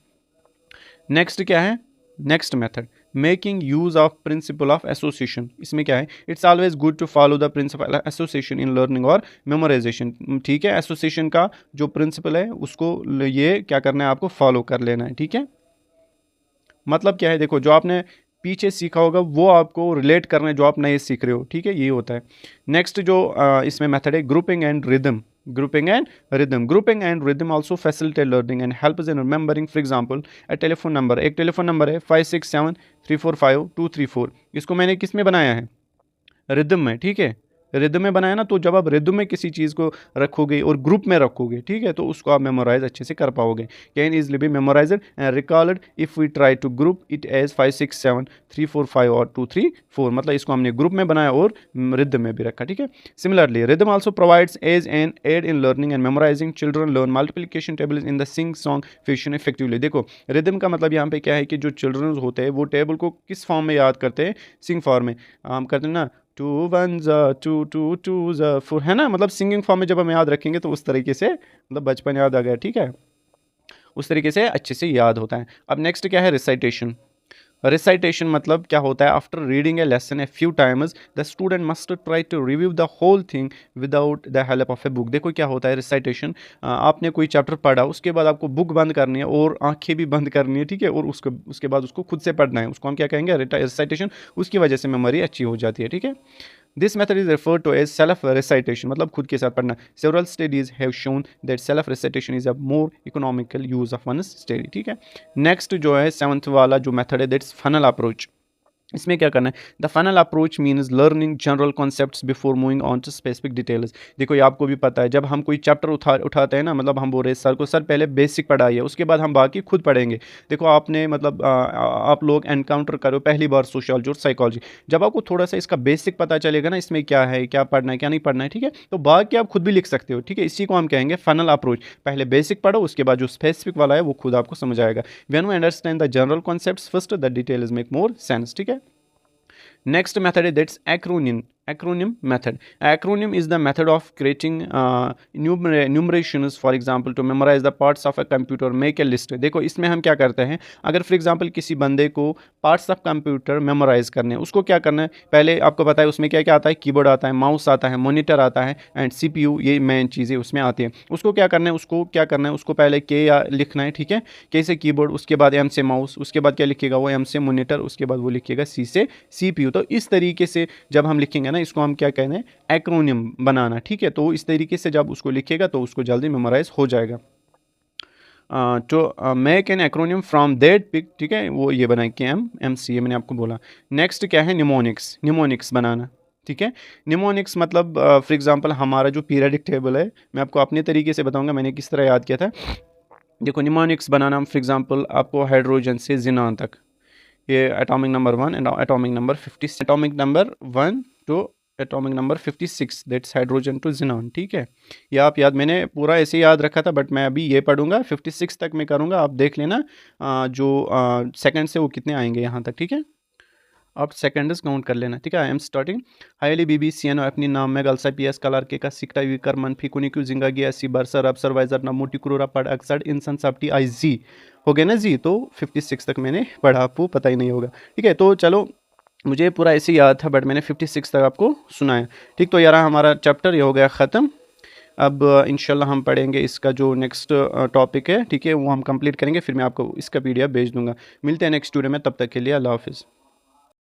नेक्स्ट क्या है, next method, making use of principle of association. इसमें क्या है, it's always good to follow the principle association in learning और मेमोराइजेशन, ठीक है, एसोसिएशन का जो प्रिंसिपल है उसको ये क्या करना है, आपको फॉलो कर लेना है, ठीक है। मतलब क्या है, देखो, जो आपने पीछे सीखा होगा वो आपको रिलेट करना है जो आप नए सीख रहे हो, ठीक है, ये होता है। नेक्स्ट जो इसमें मेथड है, grouping and rhythm. Grouping and rhythm also facilitate learning and help in remembering. For example, एक टेलीफोन नंबर है 5673452334, इसको मैंने किस में बनाया है, रिदम में, ठीक है, रिदम में बनाया ना, तो जब आप रिदम में किसी चीज़ को रखोगे और ग्रुप में रखोगे, ठीक है, तो उसको आप मेमोराइज अच्छे से कर पाओगे। Can easily be memorized and recalled if we try to group it as 5 6 7 3 4 5 और 2 3 4, मतलब इसको हमने ग्रुप में बनाया और रिदम में भी रखा, ठीक है। Similarly rhythm also provides as an aid in learning and memorizing. Children learn multiplication tables in the sing song fashion effectively. देखो रिदम का मतलब यहाँ पे क्या है कि जो चिल्ड्रन होते हैं वो टेबल को किस फॉर्म में याद करते हैं, सिंग फॉर्म में। हम करते हैं ना 2 1 2 2 2 4, है ना, मतलब सिंगिंग फॉर्म में जब हम याद रखेंगे तो उस तरीके से मतलब बचपन याद आ गया, ठीक है, उस तरीके से अच्छे से याद होता है। अब नेक्स्ट क्या है, रिसाइटेशन। रिसाइटेशन मतलब क्या होता है, after reading a lesson a few times the student must try to review the whole thing without the help of a book. देखो क्या होता है रिसाइटेशन, आपने कोई चैप्टर पढ़ा, उसके बाद आपको बुक बंद करनी है और आंखें भी बंद करनी है, ठीक है, और उसके बाद उसको खुद से पढ़ना है, उसको हम क्या कहेंगे, रिसाइटेशन। उसकी वजह से मेमोरी अच्छी हो जाती है, ठीक है। This method is referred to as self recitation, मतलब खुद के साथ पढ़ना। Several studies have shown that self recitation is a more economical use of one study, ठीक है। नेक्स्ट जो है 7th वाला जो मेथड है, दैट्स फनल अप्रोच। इसमें क्या करना है, the funnel approach means learning general concepts before moving on to specific details. देखो ये आपको भी पता है, जब हम कोई चैप्टर उठाते हैं ना, मतलब हम बोल रहे हैं सर को, सर पहले बेसिक पढ़ाइए, उसके बाद हम बाकी खुद पढ़ेंगे। देखो आपने मतलब आप लोग एनकाउंटर करो पहली बार सोशियोलॉजी और साइकोलॉजी, जब आपको थोड़ा सा इसका बेसिक पता चलेगा ना, इसमें क्या है, क्या पढ़ना है, क्या नहीं पढ़ना है, ठीक है, तो बाकी आप खुद भी लिख सकते हो, ठीक है। इसी को हम कहेंगे फनल अप्रोच। पहले बेसिक पढ़ो, उसके बाद जो स्पेसिफिक वाला है वो खुद आपको समझ आएगा। When we understand the general concepts first, the details make more sense, ठीक है। Next method is that's acronym method. Acronym is the method of creating numerations, for example to memorize the parts of a computer, make a list. देखो इसमें हम क्या करते हैं, अगर for example किसी बंदे को पार्ट्स ऑफ कंप्यूटर मेमोराइज करने हैं, उसको क्या करना है, पहले आपको पता है उसमें क्या क्या आता है, कीबोर्ड आता है, माउस आता है, मॉनिटर आता है एंड सीपीयू, ये मेन चीज़ें उसमें आती हैं। उसको क्या करना है, उसको पहले के या लिखना है, ठीक है, के से कीबोर्ड, उसके बाद एम से माउस, उसके बाद क्या लिखिएगा, वो एम से मॉनिटर, उसके बाद वो लिखिएगा सी से सीपीयू। तो इस तरीके से जब हम लिखेंगे ना, इसको हम क्या कहते हैं, एक्रोनियम बनाना, ठीक है। तो इस तरीके से जब उसको लिखेगा तो उसको जल्दी मेमोराइज हो जाएगा। तो make an acronym from that pick, ठीक है, वो ये बनाए के एम सी, ये मैंने आपको बोला। नेक्स्ट क्या है, निमोनिक्स बनाना, ठीक है। निमोनिक्स मतलब फॉर एग्जांपल हमारा जो पीरियडिक टेबल है, मैं आपको अपने तरीके से बताऊंगा मैंने किस तरह याद किया था। देखो निमोनिक्स बनाना, फॉर एग्जांपल आपको हाइड्रोजन से जिनान तक, ये atomic number 1 and atomic number 50, atomic number 1 to atomic number 56, that's hydrogen to xenon, ठीक है। ये आप याद, मैंने पूरा ऐसे याद रखा था, बट मैं अभी ये पढ़ूंगा 56 तक मैं करूंगा, आप देख लेना जो सेकंड से वो कितने आएंगे यहाँ तक, ठीक है। आप सेकंड्स काउंट कर लेना, ठीक है। I am starting highly B B C N अपनी नाम में गलसा पीएस कलर के का सिक्टा विकर मनफी कुनी क्यू जिंगागी ऐसी बरसर अब सर्वाइजर ना मोटी क्रूरा पड़ अक्सर इंसान साप्टी आई जी हो गए ना जी। तो 56 तक मैंने पढ़ा, आपको पता ही नहीं होगा, ठीक है। तो चलो मुझे पूरा ऐसे याद था, बट मैंने 56 तक आपको सुनाया, ठीक। तो यार हमारा चैप्टर ये हो गया ख़त्म। अब इंशाल्लाह हम पढ़ेंगे इसका जो नेक्स्ट टॉपिक है, ठीक है, वो हम कंप्लीट करेंगे, फिर मैं आपको इसका PDF भेज दूंगा। मिलते हैं नेक्स्ट वीडियो में, तब तक के लिए अल्लाह हाफिज़।